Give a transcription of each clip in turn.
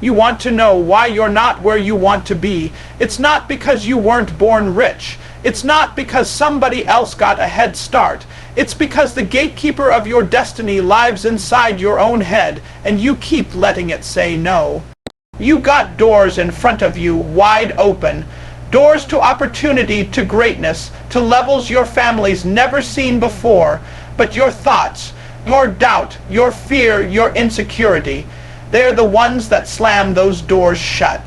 You want to know why you're not where you want to be. It's not because you weren't born rich. It's not because somebody else got a head start. It's because the gatekeeper of your destiny lives inside your own head, and you keep letting it say no. You got doors in front of you wide open. Doors to opportunity, to greatness, to levels your family's never seen before. But your thoughts, your doubt, your fear, your insecurity, they're the ones that slam those doors shut.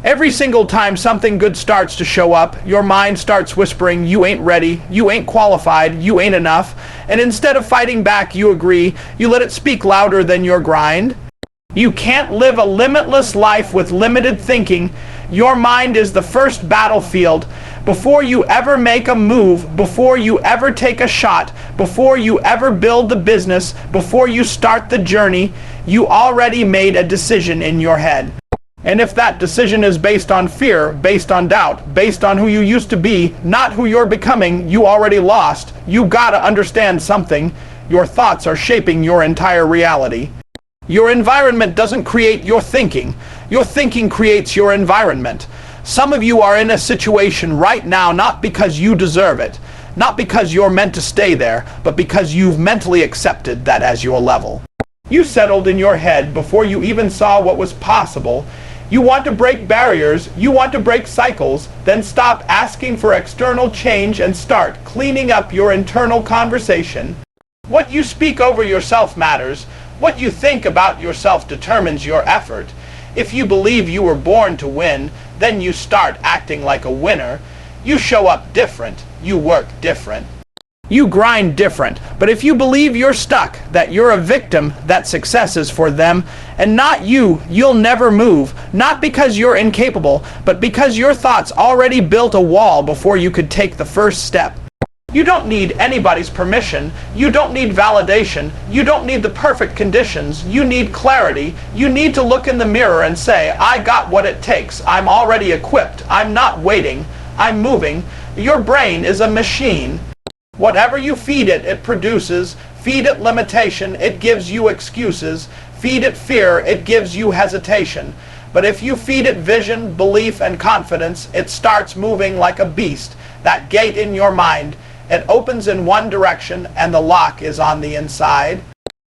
Every single time something good starts to show up, your mind starts whispering, you ain't ready, you ain't qualified, you ain't enough. And instead of fighting back, you agree, you let it speak louder than your grind. You can't live a limitless life with limited thinking. Your mind is the first battlefield. Before you ever make a move, before you ever take a shot, before you ever build the business, before you start the journey, you already made a decision in your head. And if that decision is based on fear, based on doubt, based on who you used to be, not who you're becoming, you already lost. You gotta understand something. Your thoughts are shaping your entire reality. Your environment doesn't create your thinking. Your thinking creates your environment. Some of you are in a situation right now not because you deserve it, not because you're meant to stay there, but because you've mentally accepted that as your level. You settled in your head before you even saw what was possible. You want to break barriers, you want to break cycles, then stop asking for external change and start cleaning up your internal conversation. What you speak over yourself matters. What you think about yourself determines your effort. If you believe you were born to win, then you start acting like a winner. You show up different. You work different. You grind different. But if you believe you're stuck, that you're a victim, that success is for them, and not you, you'll never move. Not because you're incapable, but because your thoughts already built a wall before you could take the first step. You don't need anybody's permission. You don't need validation. You don't need the perfect conditions. You need clarity. You need to look in the mirror and say, I got what it takes. I'm already equipped. I'm not waiting. I'm moving. Your brain is a machine. Whatever you feed it, it produces. Feed it limitation, it gives you excuses. Feed it fear, it gives you hesitation. But if you feed it vision, belief, and confidence, it starts moving like a beast. That gate in your mind, it opens in one direction and the lock is on the inside.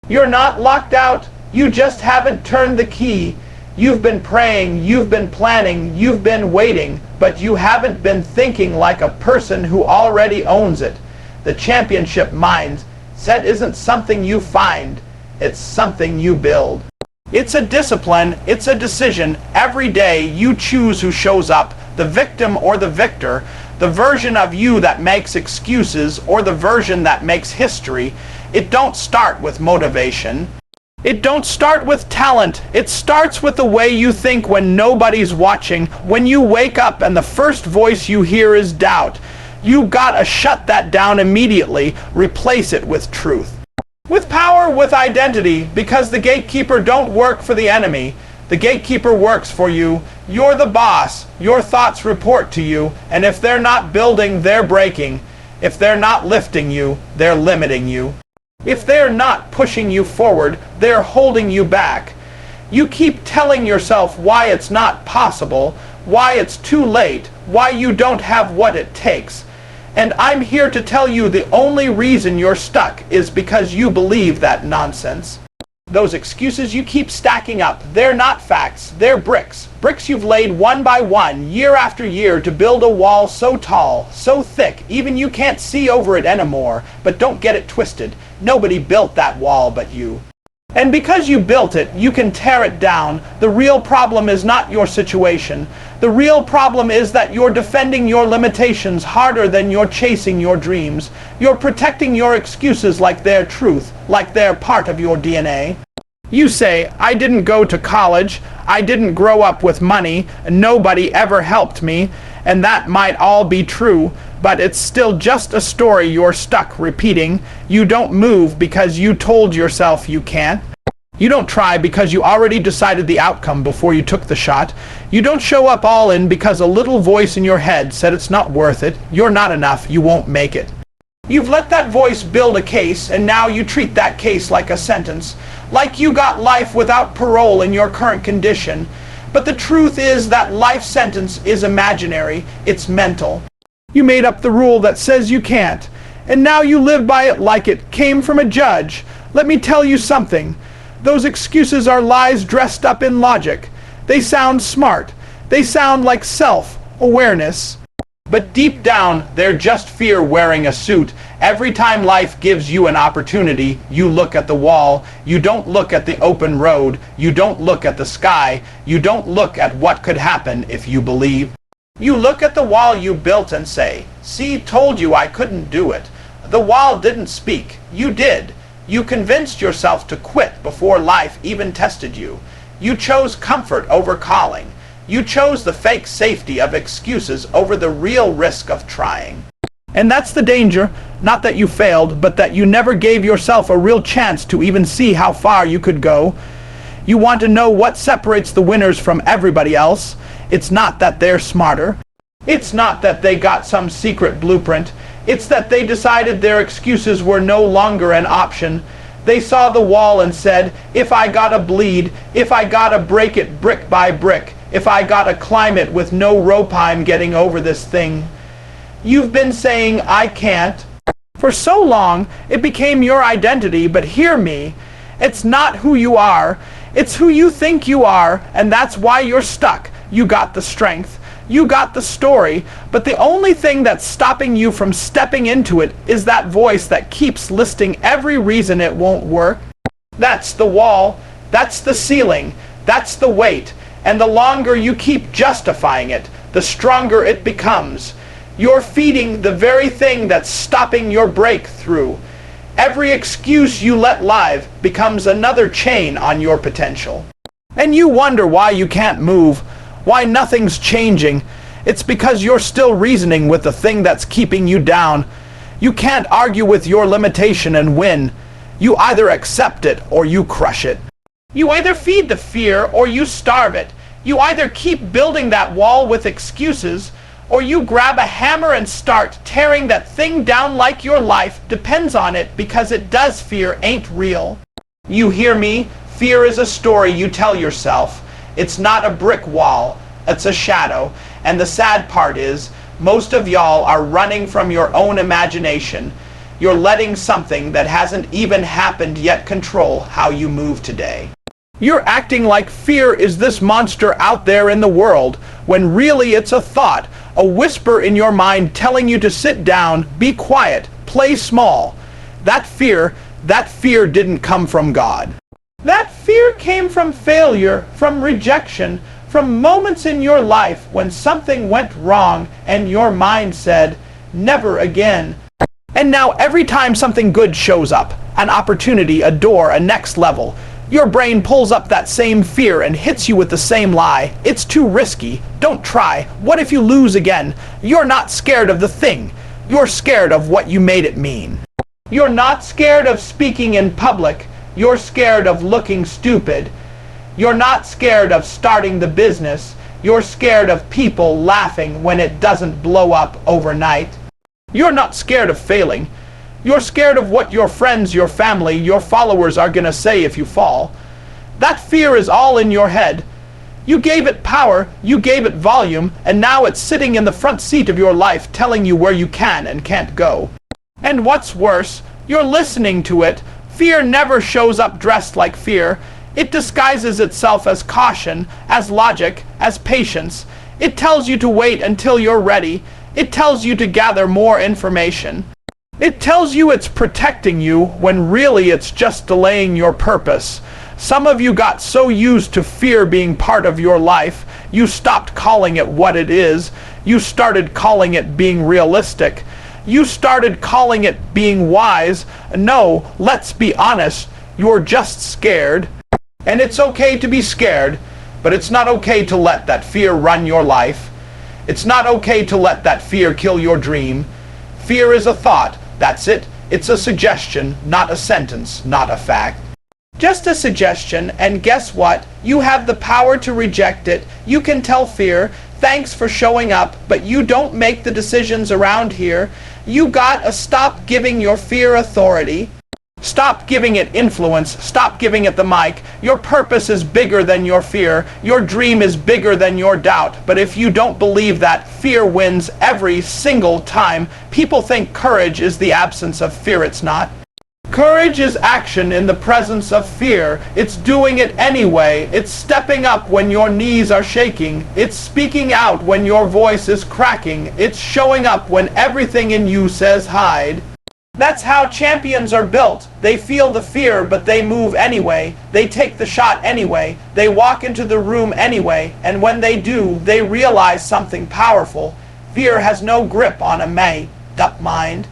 You're not locked out, you just haven't turned the key. You've been praying, you've been planning, you've been waiting, but you haven't been thinking like a person who already owns it. The championship mindset isn't something you find, it's something you build. It's a discipline, it's a decision. Every day you choose who shows up, the victim or the victor, the version of you that makes excuses or the version that makes history. It don't start with motivation. It don't start with talent. It starts with the way you think when nobody's watching. When you wake up and the first voice you hear is doubt. You gotta shut that down immediately. Replace it with truth. With power, with identity, because the gatekeeper don't work for the enemy. The gatekeeper works for you. You're the boss. Your thoughts report to you. And if they're not building, they're breaking. If they're not lifting you, they're limiting you. If they're not pushing you forward, they're holding you back. You keep telling yourself why it's not possible, why it's too late, why you don't have what it takes. And I'm here to tell you the only reason you're stuck is because you believe that nonsense. Those excuses you keep stacking up, they're not facts, they're bricks. Bricks you've laid one by one, year after year, to build a wall so tall, so thick, even you can't see over it anymore. But don't get it twisted. Nobody built that wall but you. And because you built it, you can tear it down. The real problem is not your situation. The real problem is that you're defending your limitations harder than you're chasing your dreams. You're protecting your excuses like they're truth, like they're part of your DNA. You say, I didn't go to college, I didn't grow up with money, nobody ever helped me, and that might all be true, but it's still just a story you're stuck repeating. You don't move because you told yourself you can't. You don't try because you already decided the outcome before you took the shot. You don't show up all in because a little voice in your head said it's not worth it, you're not enough, you won't make it. You've let that voice build a case, and now you treat that case like a sentence, like you got life without parole in your current condition. But the truth is that life sentence is imaginary, it's mental. You made up the rule that says you can't, and now you live by it like it came from a judge. Let me tell you something. Those excuses are lies dressed up in logic. They sound smart. They sound like self-awareness. But deep down, they're just fear wearing a suit. Every time life gives you an opportunity, you look at the wall. You don't look at the open road. You don't look at the sky. You don't look at what could happen if you believe. You look at the wall you built and say, "See, told you I couldn't do it." The wall didn't speak. You did. You convinced yourself to quit before life even tested you. You chose comfort over calling. You chose the fake safety of excuses over the real risk of trying. And that's the danger, not that you failed, but that you never gave yourself a real chance to even see how far you could go. You want to know what separates the winners from everybody else. It's not that they're smarter. It's not that they got some secret blueprint. It's that they decided their excuses were no longer an option. They saw the wall and said, if I gotta bleed, if I gotta break it brick by brick, if I gotta climb it with no rope I'm getting over this thing. You've been saying, I can't. For so long, it became your identity, but hear me. It's not who you are. It's who you think you are, and that's why you're stuck. You got the strength. You got the story, but the only thing that's stopping you from stepping into it is that voice that keeps listing every reason it won't work. That's the wall. That's the ceiling. That's the weight. And the longer you keep justifying it, the stronger it becomes. You're feeding the very thing that's stopping your breakthrough. Every excuse you let live becomes another chain on your potential. And you wonder why you can't move, why nothing's changing. It's because you're still reasoning with the thing that's keeping you down. You can't argue with your limitation and win. You either accept it or you crush it. You either feed the fear or you starve it. You either keep building that wall with excuses or you grab a hammer and start tearing that thing down like your life depends on it, because it does. Fear ain't real. You hear me? Fear is a story you tell yourself. It's not a brick wall. It's a shadow. And the sad part is, most of y'all are running from your own imagination. You're letting something that hasn't even happened yet control how you move today. You're acting like fear is this monster out there in the world, when really it's a thought, a whisper in your mind telling you to sit down, be quiet, play small. That fear didn't come from God. That fear came from failure, from rejection, from moments in your life when something went wrong and your mind said, never again. And now every time something good shows up, an opportunity, a door, a next level, your brain pulls up that same fear and hits you with the same lie. It's too risky. Don't try. What if you lose again? You're not scared of the thing. You're scared of what you made it mean. You're not scared of speaking in public. You're scared of looking stupid. You're not scared of starting the business. You're scared of people laughing when it doesn't blow up overnight. You're not scared of failing. You're scared of what your friends, your family, your followers are going to say if you fall. That fear is all in your head. You gave it power, you gave it volume, and now it's sitting in the front seat of your life telling you where you can and can't go. And what's worse, you're listening to it. Fear never shows up dressed like fear. It disguises itself as caution, as logic, as patience. It tells you to wait until you're ready. It tells you to gather more information. It tells you it's protecting you when really it's just delaying your purpose. Some of you got so used to fear being part of your life, you stopped calling it what it is. You started calling it being realistic. You started calling it being wise. No, let's be honest, you're just scared. And it's okay to be scared, but it's not okay to let that fear run your life. It's not okay to let that fear kill your dream. Fear is a thought. That's it. It's a suggestion, not a sentence, not a fact. Just a suggestion, and guess what? You have the power to reject it. You can tell fear, thanks for showing up, but you don't make the decisions around here. You gotta stop giving your fear authority. Stop giving it influence. Stop giving it the mic. Your purpose is bigger than your fear. Your dream is bigger than your doubt. But if you don't believe that, fear wins every single time. People think courage is the absence of fear. It's not. Courage is action in the presence of fear. It's doing it anyway. It's stepping up when your knees are shaking. It's speaking out when your voice is cracking. It's showing up when everything in you says hide. That's how champions are built. They feel the fear, but they move anyway. They take the shot anyway. They walk into the room anyway. And when they do, they realize something powerful. Fear has no grip on a made-up mind.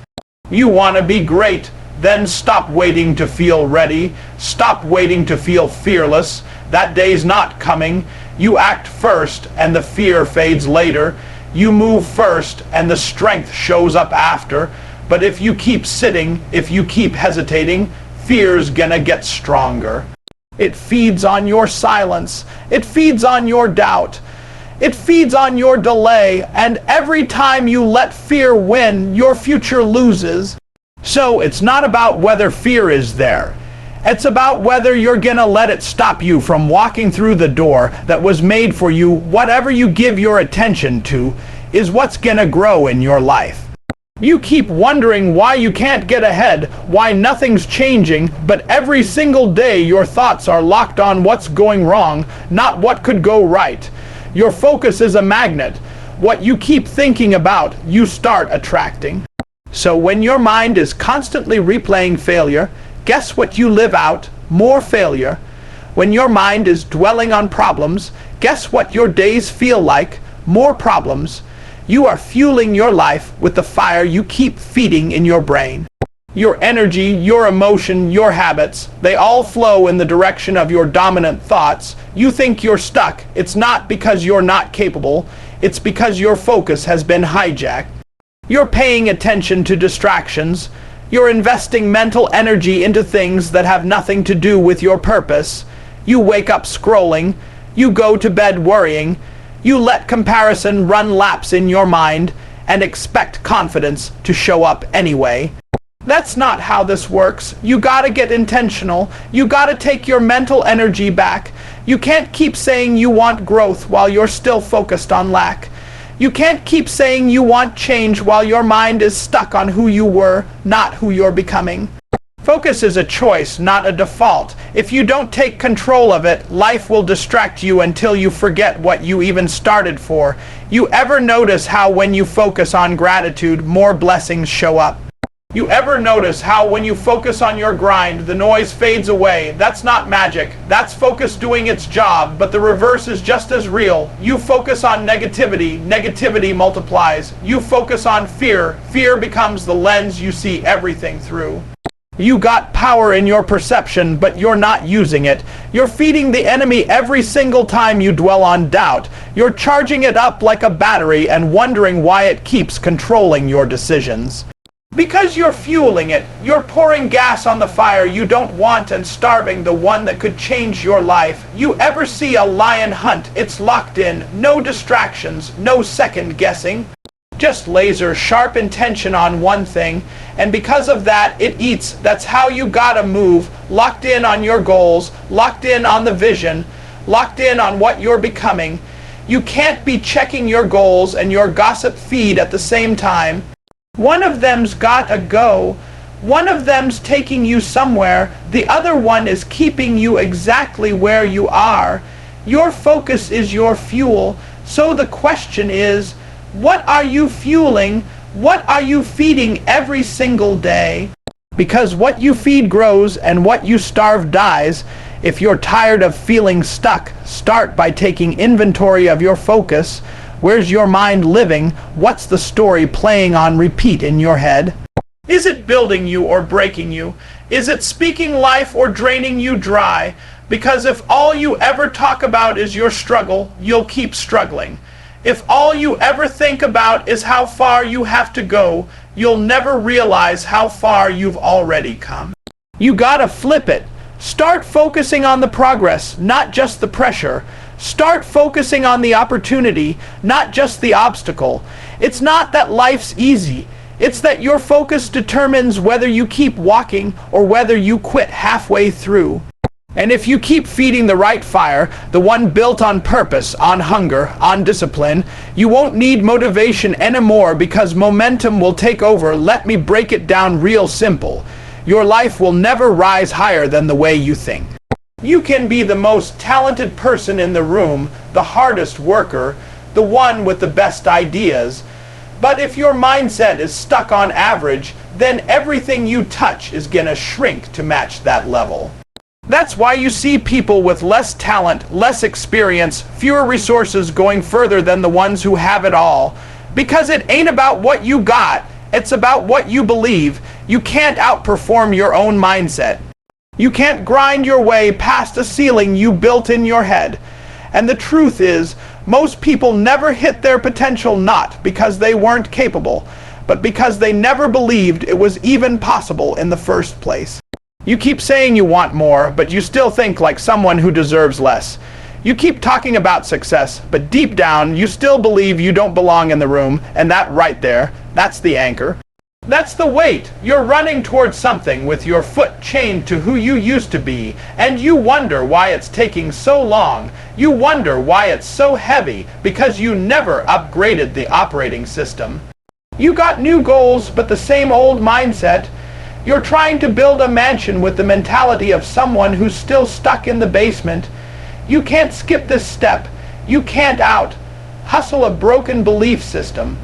You want to be great. Then stop waiting to feel ready. Stop waiting to feel fearless. That day's not coming. You act first, and the fear fades later. You move first, and the strength shows up after. But if you keep sitting, if you keep hesitating, fear's gonna get stronger. It feeds on your silence. It feeds on your doubt. It feeds on your delay. And every time you let fear win, your future loses. So it's not about whether fear is there. It's about whether you're gonna let it stop you from walking through the door that was made for you. Whatever you give your attention to is what's gonna grow in your life. You keep wondering why you can't get ahead, why nothing's changing, but every single day your thoughts are locked on what's going wrong, not what could go right. Your focus is a magnet. What you keep thinking about, you start attracting. So when your mind is constantly replaying failure, guess what you live out? More failure. When your mind is dwelling on problems, guess what your days feel like? More problems. You are fueling your life with the fire you keep feeding in your brain. Your energy, your emotion, your habits, they all flow in the direction of your dominant thoughts. You think you're stuck. It's not because you're not capable. It's because your focus has been hijacked. You're paying attention to distractions. You're investing mental energy into things that have nothing to do with your purpose. You wake up scrolling. You go to bed worrying. You let comparison run laps in your mind and expect confidence to show up anyway. That's not how this works. You gotta get intentional. You gotta take your mental energy back. You can't keep saying you want growth while you're still focused on lack. You can't keep saying you want change while your mind is stuck on who you were, not who you're becoming. Focus is a choice, not a default. If you don't take control of it, life will distract you until you forget what you even started for. You ever notice how when you focus on gratitude, more blessings show up? You ever notice how when you focus on your grind, the noise fades away? That's not magic. That's focus doing its job, but the reverse is just as real. You focus on negativity, negativity multiplies. You focus on fear, fear becomes the lens you see everything through. You got power in your perception, but you're not using it. You're feeding the enemy every single time you dwell on doubt. You're charging it up like a battery and wondering why it keeps controlling your decisions. Because you're fueling it, you're pouring gas on the fire you don't want and starving the one that could change your life. You ever see a lion hunt? It's locked in, no distractions, no second guessing. Just laser sharp intention on one thing, and because of that, it eats. That's how you gotta move, locked in on your goals, locked in on the vision, locked in on what you're becoming. You can't be checking your goals and your gossip feed at the same time. One of them's gotta go. One of them's taking you somewhere. The other one is keeping you exactly where you are. Your focus is your fuel. So the question is, what are you fueling? What are you feeding every single day? Because what you feed grows and what you starve dies. If you're tired of feeling stuck, start by taking inventory of your focus. Where's your mind living? What's the story playing on repeat in your head? Is it building you or breaking you? Is it speaking life or draining you dry? Because if all you ever talk about is your struggle, you'll keep struggling. If all you ever think about is how far you have to go, you'll never realize how far you've already come. You gotta flip it. Start focusing on the progress, not just the pressure. Start focusing on the opportunity, not just the obstacle. It's not that life's easy. It's that your focus determines whether you keep walking or whether you quit halfway through. And if you keep feeding the right fire, the one built on purpose, on hunger, on discipline, you won't need motivation anymore because momentum will take over. Let me break it down real simple. Your life will never rise higher than the way you think. You can be the most talented person in the room, the hardest worker, the one with the best ideas. But if your mindset is stuck on average, then everything you touch is gonna shrink to match that level. That's why you see people with less talent, less experience, fewer resources going further than the ones who have it all. Because it ain't about what you got, it's about what you believe. You can't outperform your own mindset. You can't grind your way past a ceiling you built in your head. And the truth is, most people never hit their potential not because they weren't capable, but because they never believed it was even possible in the first place. You keep saying you want more, but you still think like someone who deserves less. You keep talking about success, but deep down you still believe you don't belong in the room, and that right there, that's the anchor. That's the weight. You're running towards something with your foot chained to who you used to be, and you wonder why it's taking so long. You wonder why it's so heavy, because you never upgraded the operating system. You got new goals, but the same old mindset. You're trying to build a mansion with the mentality of someone who's still stuck in the basement. You can't skip this step. You can't hustle a broken belief system.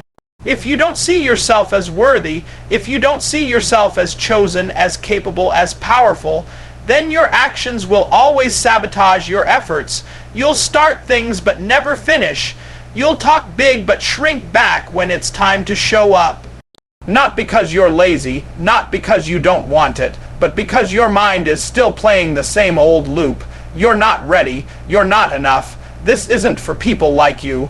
If you don't see yourself as worthy, if you don't see yourself as chosen, as capable, as powerful, then your actions will always sabotage your efforts. You'll start things but never finish. You'll talk big but shrink back when it's time to show up. Not because you're lazy, not because you don't want it, but because your mind is still playing the same old loop. You're not ready. You're not enough. This isn't for people like you.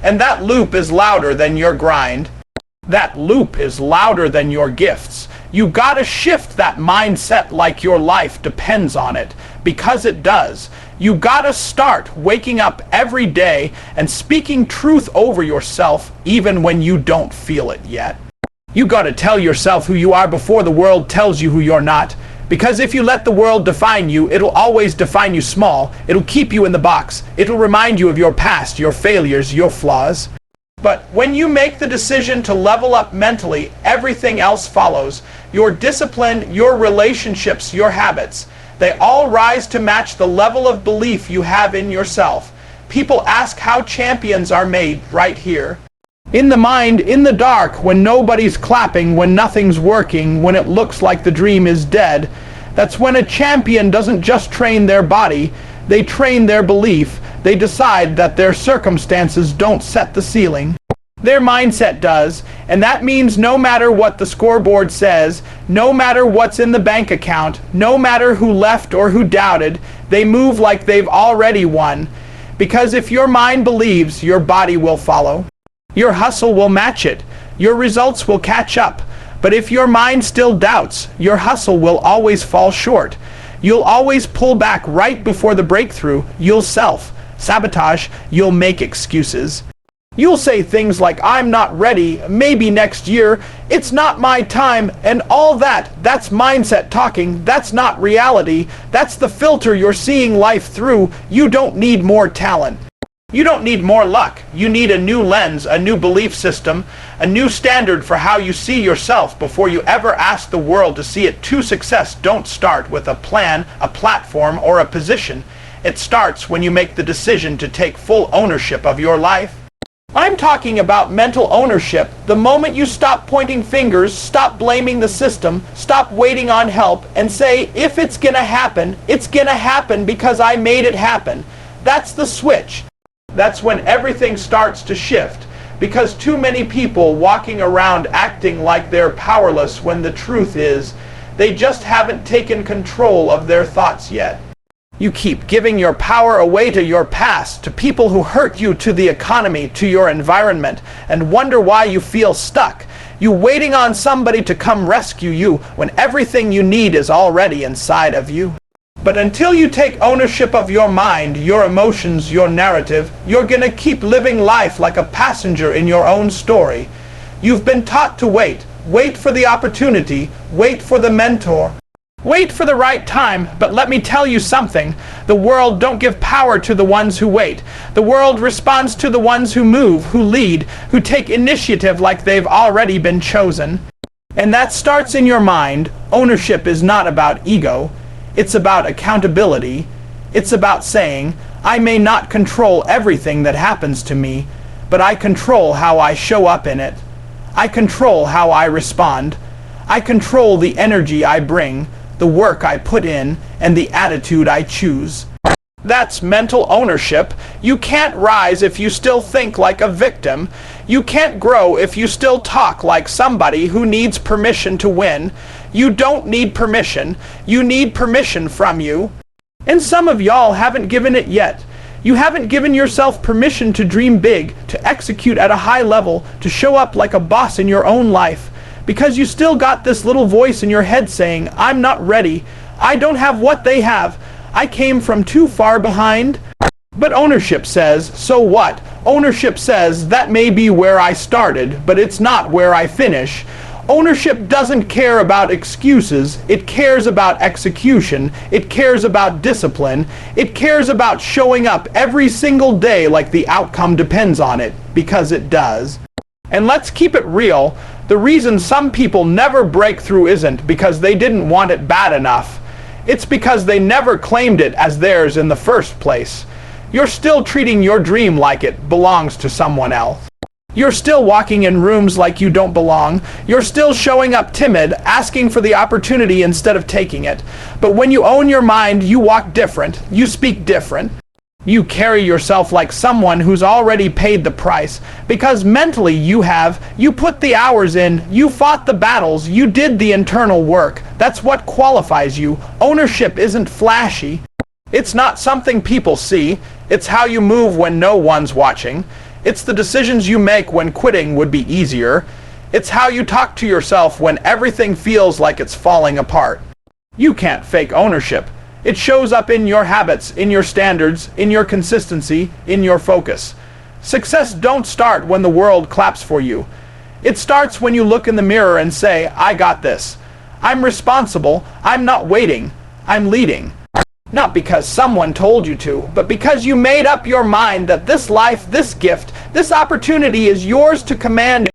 And that loop is louder than your grind. That loop is louder than your gifts. You gotta shift that mindset like your life depends on it, because it does. You gotta start waking up every day and speaking truth over yourself even when you don't feel it yet. You gotta tell yourself who you are before the world tells you who you're not. Because if you let the world define you, it'll always define you small. It'll keep you in the box. It'll remind you of your past, your failures, your flaws. But when you make the decision to level up mentally, everything else follows. Your discipline, your relationships, your habits. They all rise to match the level of belief you have in yourself. People ask how champions are made right here. In the mind, in the dark, when nobody's clapping, when nothing's working, when it looks like the dream is dead, that's when a champion doesn't just train their body, they train their belief. They decide that their circumstances don't set the ceiling. Their mindset does, and that means no matter what the scoreboard says, no matter what's in the bank account, no matter who left or who doubted, they move like they've already won. Because if your mind believes, your body will follow. Your hustle will match it. Your results will catch up. But if your mind still doubts, your hustle will always fall short. You'll always pull back right before the breakthrough. You'll self-sabotage. You'll make excuses. You'll say things like, I'm not ready, maybe next year, it's not my time, and all that. That's mindset talking. That's not reality. That's the filter you're seeing life through. You don't need more talent. You don't need more luck. You need a new lens, a new belief system, a new standard for how you see yourself before you ever ask the world to see it. True success don't start with a plan, a platform, or a position. It starts when you make the decision to take full ownership of your life. I'm talking about mental ownership. The moment you stop pointing fingers, stop blaming the system, stop waiting on help, and say, if it's gonna happen because I made it happen. That's the switch. That's when everything starts to shift, because too many people walking around acting like they're powerless when the truth is, they just haven't taken control of their thoughts yet. You keep giving your power away to your past, to people who hurt you, to the economy, to your environment, and wonder why you feel stuck. You waiting on somebody to come rescue you when everything you need is already inside of you. But until you take ownership of your mind, your emotions, your narrative, you're gonna keep living life like a passenger in your own story. You've been taught to wait, Wait for the opportunity. Wait for the mentor. Wait for the right time, but let me tell you something. The world don't give power to the ones who wait. The world responds to the ones who move, who lead, who take initiative like they've already been chosen. And that starts in your mind. Ownership is not about ego. It's about accountability. It's about saying, I may not control everything that happens to me, but I control how I show up in it. I control how I respond. I control the energy I bring, the work I put in, and the attitude I choose. That's mental ownership. You can't rise if you still think like a victim. You can't grow if you still talk like somebody who needs permission to win. You don't need permission. You need permission from you. And some of y'all haven't given it yet. You haven't given yourself permission to dream big, to execute at a high level, to show up like a boss in your own life. Because you still got this little voice in your head saying, I'm not ready. I don't have what they have. I came from too far behind. But ownership says, so what? Ownership says, that may be where I started, but it's not where I finish. Ownership doesn't care about excuses. It cares about execution. It cares about discipline. It cares about showing up every single day like the outcome depends on it, because it does. And let's keep it real. The reason some people never break through isn't because they didn't want it bad enough. It's because they never claimed it as theirs in the first place. You're still treating your dream like it belongs to someone else. You're still walking in rooms like you don't belong. You're still showing up timid, asking for the opportunity instead of taking it. But when you own your mind, you walk different. You speak different. You carry yourself like someone who's already paid the price, because mentally you put the hours in, you fought the battles, you did the internal work. That's what qualifies you. Ownership isn't flashy. It's not something people see. It's how you move when no one's watching. It's the decisions you make when quitting would be easier. It's how you talk to yourself when everything feels like it's falling apart. You can't fake ownership. It shows up in your habits, in your standards, in your consistency, in your focus. Success don't start when the world claps for you. It starts when you look in the mirror and say, I got this. I'm responsible. I'm not waiting. I'm leading. Not because someone told you to, but because you made up your mind that this life, this gift, this opportunity is yours to command.